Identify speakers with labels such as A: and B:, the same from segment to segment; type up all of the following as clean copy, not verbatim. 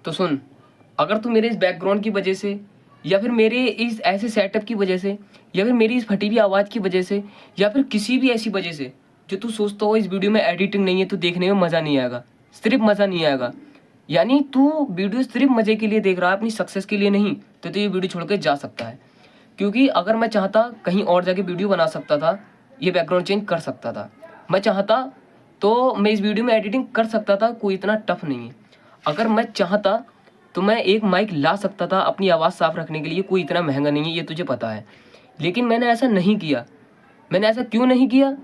A: तो सुन, अगर तू मेरे इस बैकग्राउंड की वजह से, या फिर मेरे इस ऐसे सेटअप की वजह से, या फिर मेरी इस फटी हुई आवाज़ की वजह से, या फिर किसी भी ऐसी वजह से जो तू सोचता हो इस वीडियो में एडिटिंग नहीं है तो देखने में मज़ा नहीं आएगा, सिर्फ मज़ा नहीं आएगा, यानी तू वीडियो सिर्फ मज़े के लिए देख रहा है, अपनी सक्सेस के लिए नहीं, तो ये वीडियो छोड़ के जा सकता है। क्योंकि अगर मैं चाहता कहीं और जाके वीडियो बना सकता था, ये बैकग्राउंड चेंज कर सकता था, मैं चाहता तो मैं इस वीडियो में एडिटिंग कर सकता था, कोई इतना टफ नहीं है। अगर मैं चाहता तो मैं एक माइक ला सकता था अपनी आवाज़ साफ रखने के लिए, कोई इतना महंगा नहीं है, ये तुझे पता है। लेकिन मैंने ऐसा नहीं किया। मैंने ऐसा क्यों नहीं किया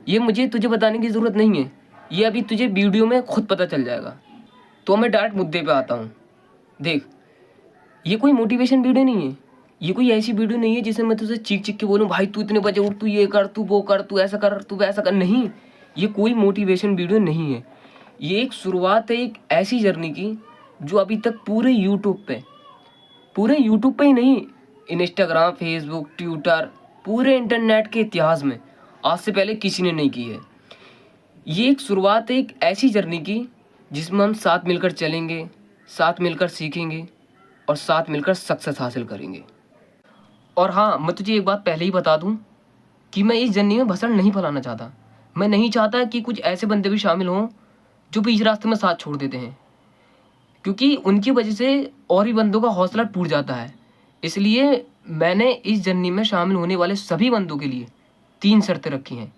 A: ये मुझे तुझे बताने की ज़रूरत नहीं है, ये अभी तुझे वीडियो में खुद पता चल जाएगा। तो मैं डायरेक्ट मुद्दे पे आता हूँ। देख, ये कोई मोटिवेशन वीडियो नहीं है, ये कोई ऐसी वीडियो नहीं है जिसमें मैं तुझे चीख चीख के बोलूँ भाई तू इतने बजे उठ, तू ये कर, तू वो कर, तू ऐसा कर, तू वैसा कर। नहीं, ये कोई मोटिवेशन वीडियो नहीं है। ये एक शुरुआत है एक ऐसी जर्नी की जो अभी तक पूरे यूट्यूब पे ही नहीं, इंस्टाग्राम, फेसबुक, ट्विटर, पूरे इंटरनेट के इतिहास में आज से पहले किसी ने नहीं की है। ये एक शुरुआत है एक ऐसी जर्नी की जिसमें हम साथ मिलकर चलेंगे, साथ मिलकर सीखेंगे और साथ मिलकर सक्सेस हासिल करेंगे। और हाँ, मैं तुझे एक बात पहले ही बता दूं कि मैं इस जर्नी में भसड़ नहीं फैलाना चाहता। मैं नहीं चाहता कि कुछ ऐसे बंदे भी शामिल हों जो बीच रास्ते में साथ छोड़ देते हैं, क्योंकि उनकी वजह से और भी बंदों का हौसला टूट जाता है। इसलिए मैंने इस जर्नी में शामिल होने वाले सभी बंदों के लिए 3 शर्तें रखी हैं।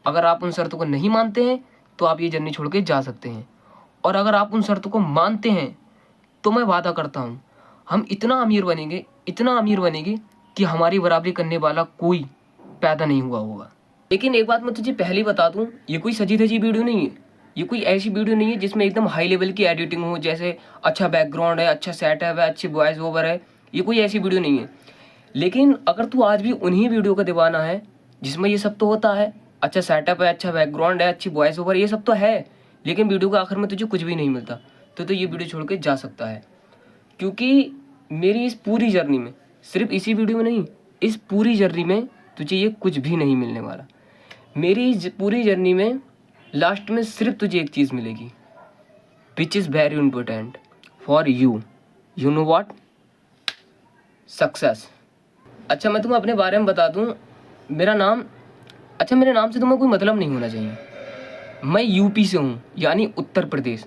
A: अगर आप उन शर्तों को नहीं मानते हैं तो आप ये जर्नी छोड़ के जा सकते हैं, और अगर आप उन शर्तों को मानते हैं तो मैं वादा करता हूँ हम इतना अमीर बनेंगे कि हमारी बराबरी करने वाला कोई पैदा नहीं हुआ होगा। लेकिन एक बात मैं तुझे पहले ही बता दूं, ये कोई सजी धजी वीडियो नहीं है। ये कोई ऐसी वीडियो नहीं है जिसमें एकदम हाई लेवल की एडिटिंग हो, जैसे अच्छा बैकग्राउंड है, अच्छा सेटअप है, अच्छी वॉइस ओवर है। ये कोई ऐसी वीडियो नहीं है। लेकिन अगर तू आज भी उन्हीं वीडियो का दीवाना है जिसमें ये सब तो होता है, अच्छा सेटअप है, अच्छा बैकग्राउंड है, अच्छी वॉइस ओवर, ये सब तो है, लेकिन वीडियो के आखिर में तुझे कुछ भी नहीं मिलता, तो ये वीडियो छोड़ के जा सकता है। क्योंकि मेरी इस पूरी जर्नी में, सिर्फ इसी वीडियो में नहीं, इस पूरी जर्नी में तुझे ये कुछ भी नहीं मिलने वाला। मेरी इस पूरी जर्नी में लास्ट में सिर्फ तुझे एक चीज़ मिलेगी, which is very important for you. You know what? Success. अच्छा, मैं तुम्हें अपने बारे में बता दूं, मेरे नाम से तुम्हें कोई मतलब नहीं होना चाहिए। मैं यूपी से हूँ, यानी उत्तर प्रदेश।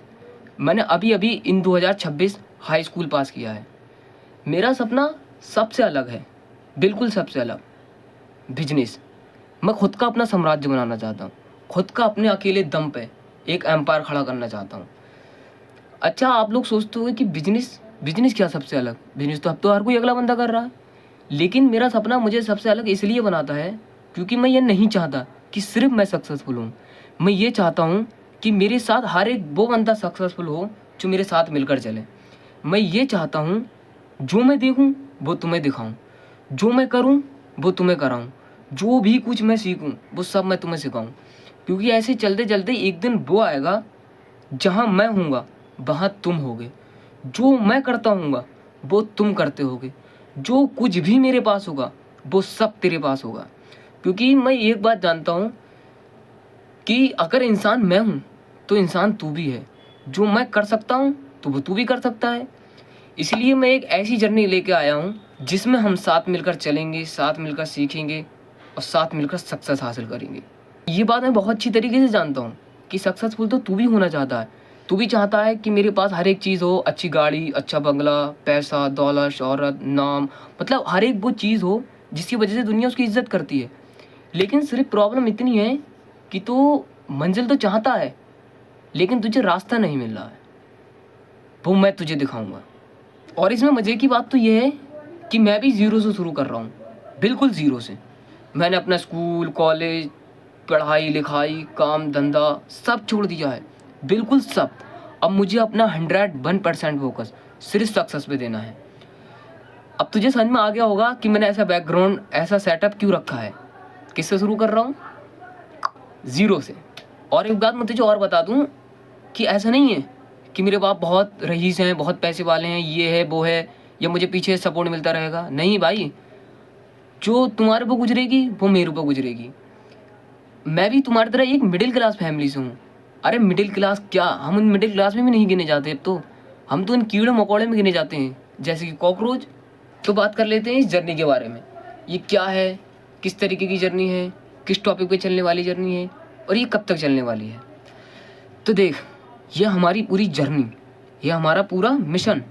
A: मैंने अभी अभी इन 2026 हाई स्कूल पास किया है। मेरा सपना सबसे अलग है, बिल्कुल सबसे अलग। बिजनेस। मैं खुद का अपना साम्राज्य बनाना चाहता हूँ, खुद का अपने अकेले दम पे एक एम्पायर खड़ा करना चाहता हूँ। अच्छा, आप लोग सोचते हो कि बिजनेस क्या सबसे अलग? बिजनेस तो अब तो हर कोई अगला बंदा कर रहा है। लेकिन मेरा सपना मुझे सबसे अलग इसलिए बनाता है क्योंकि मैं ये नहीं चाहता कि सिर्फ मैं सक्सेसफुल हूँ। मैं ये चाहता हूँ कि मेरे साथ हर एक वो बंदा सक्सेसफुल हो जो मेरे साथ मिलकर चले। मैं ये चाहता हूँ जो मैं देखूँ वो तुम्हें दिखाऊँ, जो मैं करूँ वो तुम्हें कराऊँ, जो भी कुछ मैं सीखूँ वो सब मैं तुम्हें सिखाऊँ। क्योंकि ऐसे चलते चलते एक दिन वो आएगा जहाँ मैं हूँगा वहाँ तुम होगे, जो मैं करता हूँगा वो तुम करते होगे, जो कुछ भी मेरे पास होगा वो सब तेरे पास होगा। क्योंकि मैं एक बात जानता हूँ कि अगर इंसान मैं हूँ तो इंसान तू भी है, जो मैं कर सकता हूँ तो वो तू भी कर सकता है। इसलिए मैं एक ऐसी जर्नी लेके आया हूँ जिसमें हम साथ मिलकर चलेंगे, साथ मिलकर सीखेंगे और साथ मिलकर सक्सेस हासिल करेंगे। ये बात मैं बहुत अच्छी तरीके से जानता हूँ कि सक्सेसफुल तो तू भी होना चाहता है। तू भी चाहता है कि मेरे पास हर एक चीज़ हो, अच्छी गाड़ी, अच्छा बंगला, पैसा, दौलत, शोहरत, नाम, मतलब हर एक वो चीज़ हो जिसकी वजह से दुनिया उसकी इज्जत करती है। लेकिन सिर्फ प्रॉब्लम इतनी है कि तू मंजिल तो चाहता है लेकिन तुझे रास्ता नहीं मिल रहा है, वो मैं तुझे दिखाऊंगा। और इसमें मज़े की बात तो ये है कि मैं भी ज़ीरो से शुरू कर रहा हूँ, बिल्कुल ज़ीरो से। मैंने अपना स्कूल, कॉलेज, पढ़ाई लिखाई, काम धंधा सब छोड़ दिया है, बिल्कुल सब। अब मुझे अपना 101% फोकस सिर्फ सक्सेस पे देना है। अब तुझे समझ में आ गया होगा कि मैंने ऐसा बैकग्राउंड, ऐसा सेटअप क्यों रखा है, किससे शुरू कर रहा हूँ, ज़ीरो से। और एक बात मैं तुझे और बता दूँ कि ऐसा नहीं है कि मेरे बाप बहुत रईस हैं, बहुत पैसे वाले हैं, ये है वो है, या मुझे पीछे सपोर्ट मिलता रहेगा। नहीं भाई, जो तुम्हारे ऊपर गुजरेगी वो मेरे ऊपर गुजरेगी। मैं भी तुम्हारी तरह एक मिडिल क्लास फैमिली से हूँ। अरे मिडिल क्लास क्या, हम उन मिडिल क्लास में भी नहीं गिने जाते। अब तो हम तो इन कीड़े मकोड़े में गिने जाते हैं, जैसे कि कॉकरोच। तो बात कर लेते हैं इस जर्नी के बारे में। ये क्या है, किस तरीके की जर्नी है, किस टॉपिक पे चलने वाली जर्नी है और ये कब तक चलने वाली है। तो देख, ये हमारी पूरी जर्नी, ये हमारा पूरा मिशन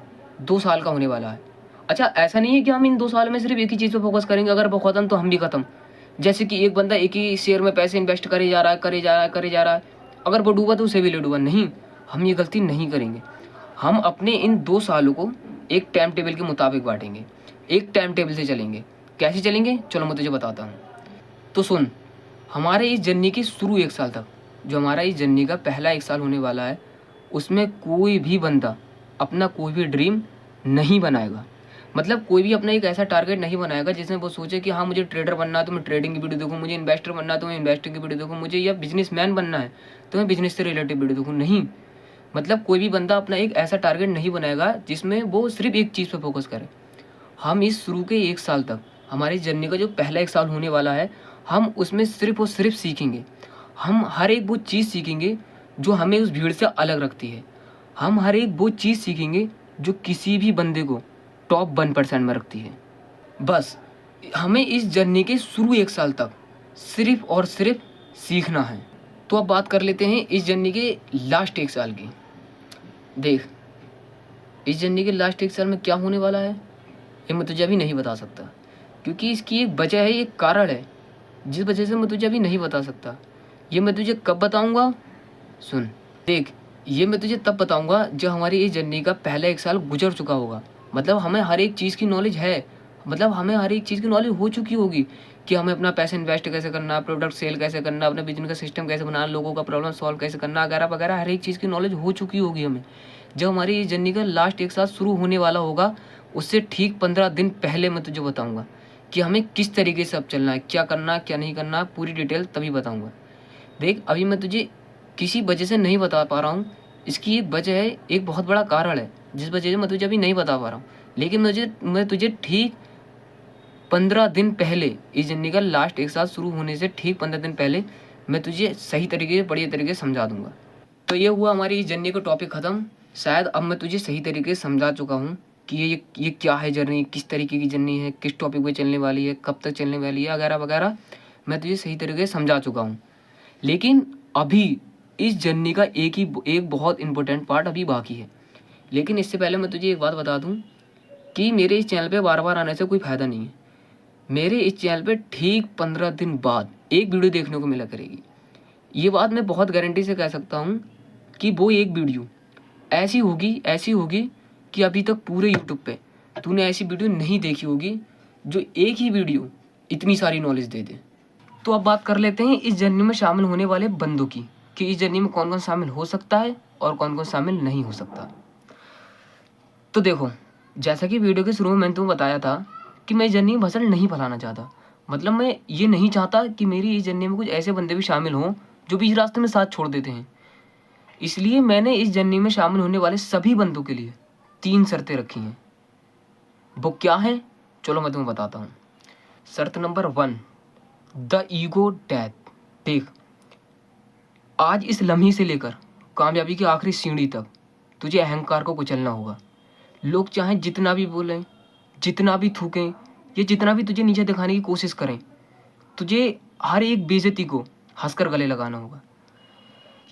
A: 2 साल का होने वाला है। अच्छा, ऐसा नहीं है कि हम इन 2 साल में सिर्फ एक ही चीज़ पे फोकस करेंगे, अगर वो खत्म तो हम भी खत्म। जैसे कि एक बंदा एक ही शेयर में पैसे इन्वेस्ट करे जा रहा है, करे जा रहा है, करे जा रहा है, अगर वो डूबा तो उसे भी ले डूबा। नहीं, हम ये गलती नहीं करेंगे। हम अपने इन 2 सालों को एक टाइम टेबल के मुताबिक बांटेंगे, एक टाइम टेबल से चलेंगे। कैसे चलेंगे, चलो मैं तुझे बताता हूँ। तो सुन, हमारे इस जर्नी की शुरू 1 साल तक, जो हमारा इस जर्नी का पहला 1 साल होने वाला है, उसमें कोई भी बंदा अपना कोई भी ड्रीम नहीं बनाएगा। मतलब कोई भी अपना एक ऐसा टारगेट नहीं बनाएगा जिसमें वो सोचे कि हाँ मुझे ट्रेडर बनना है तो मैं ट्रेडिंग की वीडियो देखूँ, मुझे इन्वेस्टर बनना है तो मैं इन्वेस्टिंग की वीडियो देखूँ, मुझे या बिजनेसमैन बनना है तो मैं बिजनेस से रिलेटेड वीडियो देखूँ। नहीं, मतलब कोई भी बंदा अपना एक ऐसा टारगेट नहीं बनाएगा जिसमें वो सिर्फ एक चीज़ पर फोकस करे। हम इस शुरू के 1 साल तक, हमारी जर्नी का जो पहला 1 साल होने वाला है, हम उसमें सिर्फ और सिर्फ सीखेंगे। हम हर एक वो चीज़ सीखेंगे जो हमें उस भीड़ से अलग रखती है। हम हर एक वो चीज़ सीखेंगे जो किसी भी बंदे को टॉप 1% में रखती है। बस हमें इस जर्नी के शुरू 1 साल तक सिर्फ और सिर्फ सीखना है। तो अब बात कर लेते हैं इस जर्नी के लास्ट 1 साल की। देख, इस जर्नी के लास्ट 1 साल में क्या होने वाला है ये मैं तुझे अभी नहीं बता सकता, क्योंकि इसकी एक वजह है, एक कारण है जिस वजह से मैं तुझे अभी नहीं बता सकता। ये मैं तुझे कब बताऊंगा, सुन। देख, ये मैं तुझे तब बताऊंगा जब हमारी इस जर्नी का पहला 1 साल गुजर चुका होगा। मतलब हमें हर एक चीज़ की नॉलेज है, मतलब हमें हर एक चीज़ की नॉलेज हो चुकी होगी कि हमें अपना पैसा इन्वेस्ट कैसे करना, प्रोडक्ट सेल कैसे करना, अपने बिजनेस का सिस्टम कैसे बनाना, लोगों का प्रॉब्लम सॉल्व कैसे करना, वगैरह वगैरह। हर एक चीज़ की नॉलेज हो चुकी होगी हमें। जब हमारी इस जर्नी का लास्ट 1 साल शुरू होने वाला होगा, उससे ठीक 15 दिन पहले मैं तुझे बताऊँगा कि हमें किस तरीके से अब चलना है, क्या करना क्या नहीं करना, पूरी डिटेल तभी बताऊँगा। देख, अभी मैं तुझे किसी वजह से नहीं बता पा रहा हूँ, इसकी एक वजह है, एक बहुत बड़ा कारण है जिस वजह से मैं तुझे अभी नहीं बता पा रहा हूँ। लेकिन मैं तुझे ठीक 15 दिन पहले, इस जर्नी का लास्ट 1 साल शुरू होने से ठीक 15 दिन पहले मैं तुझे सही तरीके से, बढ़िया तरीके से समझा दूंगा। तो ये हुआ हमारी इस जर्नी का टॉपिक ख़त्म। शायद अब मैं तुझे सही तरीके से समझा चुका हूँ कि ये क्या है जर्नी, किस तरीके की जर्नी है, किस टॉपिक पे चलने वाली है, कब तक चलने वाली है, वगैरह वगैरह। मैं तुझे सही तरीके से समझा चुका हूँ। लेकिन अभी इस जर्नी का एक बहुत इंपॉर्टेंट पार्ट अभी बाकी है। लेकिन इससे पहले मैं तुझे एक बात बता दूं कि मेरे इस चैनल पे बार बार आने से कोई फ़ायदा नहीं है। मेरे इस चैनल पे ठीक 15 दिन बाद एक वीडियो देखने को मिला करेगी। ये बात मैं बहुत गारंटी से कह सकता हूँ कि वो एक वीडियो ऐसी होगी कि अभी तक पूरे यूट्यूब पे तूने ऐसी वीडियो नहीं देखी होगी जो एक ही वीडियो इतनी सारी नॉलेज दे दे। तो अब बात कर लेते हैं इस जर्नी में शामिल होने वाले बंदों की, कि इस जर्नी में कौन कौन शामिल हो सकता है और कौन कौन शामिल नहीं हो सकता। तो देखो, जैसा कि वीडियो के शुरू में मैंने तुम्हें बताया था कि मैं इस जर्नी में भसड़ नहीं फैलाना चाहता। मतलब मैं ये नहीं चाहता कि मेरी इस जर्नी में कुछ ऐसे बंदे भी शामिल हों जो बीच रास्ते में साथ छोड़ देते हैं। इसलिए मैंने इस जर्नी में शामिल होने वाले सभी बंदों के लिए 3 शर्तें रखी हैं। वो क्या है, चलो मैं तुम्हें बताता हूँ। शर्त नंबर 1, द ईगो डेथ। देख, आज इस लम्हे से लेकर कामयाबी की आखिरी सीढ़ी तक तुझे अहंकार को कुचलना होगा। लोग चाहे जितना भी बोलें, जितना भी थूकें, या जितना भी तुझे नीचे दिखाने की कोशिश करें, तुझे हर एक बेइज्जती को हंसकर गले लगाना होगा।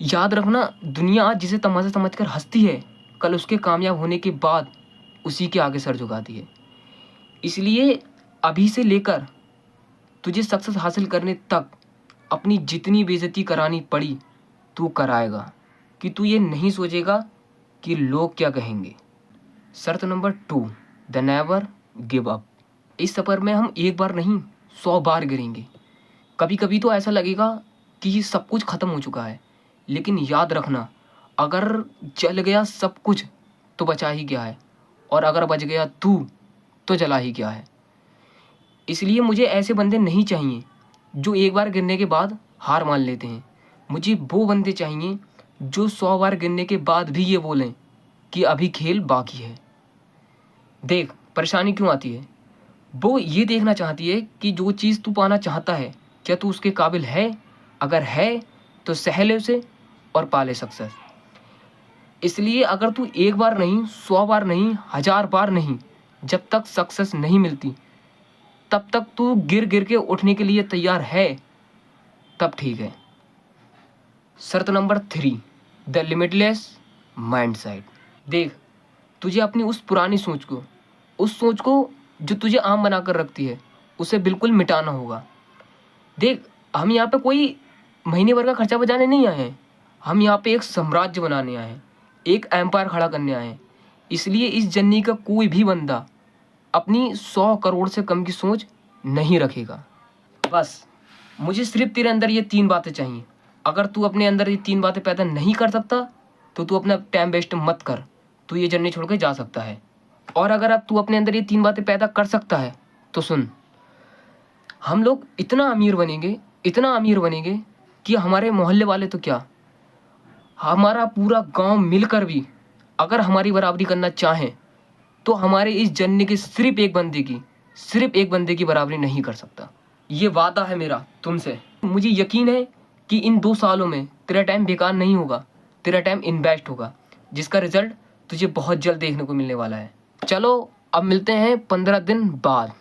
A: याद रखना, दुनिया आज जिसे तमाशा समझकर हंसती है, कल उसके कामयाब होने के बाद उसी के आगे सर झुकाती है। इसलिए अभी से लेकर तुझे सक्सेस हासिल करने तक अपनी जितनी बेइज्जती करानी पड़ी तू कराएगा, कि तू ये नहीं सोचेगा कि लोग क्या कहेंगे। शर्त number 2, the never give up. इस सफ़र में हम एक बार नहीं 100 बार गिरेंगे। कभी कभी तो ऐसा लगेगा कि सब कुछ ख़त्म हो चुका है, लेकिन याद रखना, अगर जल गया सब कुछ तो बचा ही क्या है, और अगर बच गया तू तो जला ही क्या है। इसलिए मुझे ऐसे बंदे नहीं चाहिए जो एक बार गिरने के बाद हार मान लेते हैं। मुझे वो बंदे चाहिए जो 100 बार गिरने के बाद भी ये बोलें कि अभी खेल बाकी है। देख, परेशानी क्यों आती है, वो ये देखना चाहती है कि जो चीज़ तू पाना चाहता है क्या तू उसके काबिल है। अगर है तो सह ले उसे और पा ले सक्सेस। इसलिए अगर तू एक बार नहीं, 100 बार नहीं, 1000 बार नहीं, जब तक सक्सेस नहीं मिलती तब तक तू गिर गिर के उठने के लिए तैयार है, तब ठीक है। शर्त नंबर 3, द लिमिटलेस माइंडसेट। देख, तुझे अपनी उस पुरानी सोच को, उस सोच को जो तुझे आम बनाकर रखती है, उसे बिल्कुल मिटाना होगा। देख, हम यहाँ पे कोई महीने भर का खर्चा बचाने नहीं आए हैं, हम यहाँ पे एक साम्राज्य बनाने आए हैं, एक एम्पायर खड़ा करने आए हैं। इसलिए इस जर्नी का कोई भी बंदा अपनी 100 करोड़ से कम की सोच नहीं रखेगा। बस मुझे सिर्फ तेरे अंदर ये 3 बातें चाहिए। अगर तू अपने अंदर ये 3 बातें पैदा नहीं कर सकता तो तू अपना टाइम वेस्ट मत कर, तू ये जर्नी छोड़ के जा सकता है। और अगर अब तू अपने अंदर ये 3 बातें पैदा कर सकता है तो सुन, हम लोग इतना अमीर बनेंगे, इतना अमीर बनेंगे कि हमारे मोहल्ले वाले तो क्या, हमारा पूरा गांव मिलकर भी अगर हमारी बराबरी करना चाहें तो हमारे इस जर्नी के सिर्फ एक बंदे की बराबरी नहीं कर सकता। ये वादा है मेरा तुमसे। मुझे यकीन है कि इन 2 सालों में तेरा टाइम बेकार नहीं होगा, तेरा टाइम इन्वेस्ट होगा, जिसका रिजल्ट तुझे बहुत जल्द देखने को मिलने वाला है। चलो अब मिलते हैं 15 दिन बाद।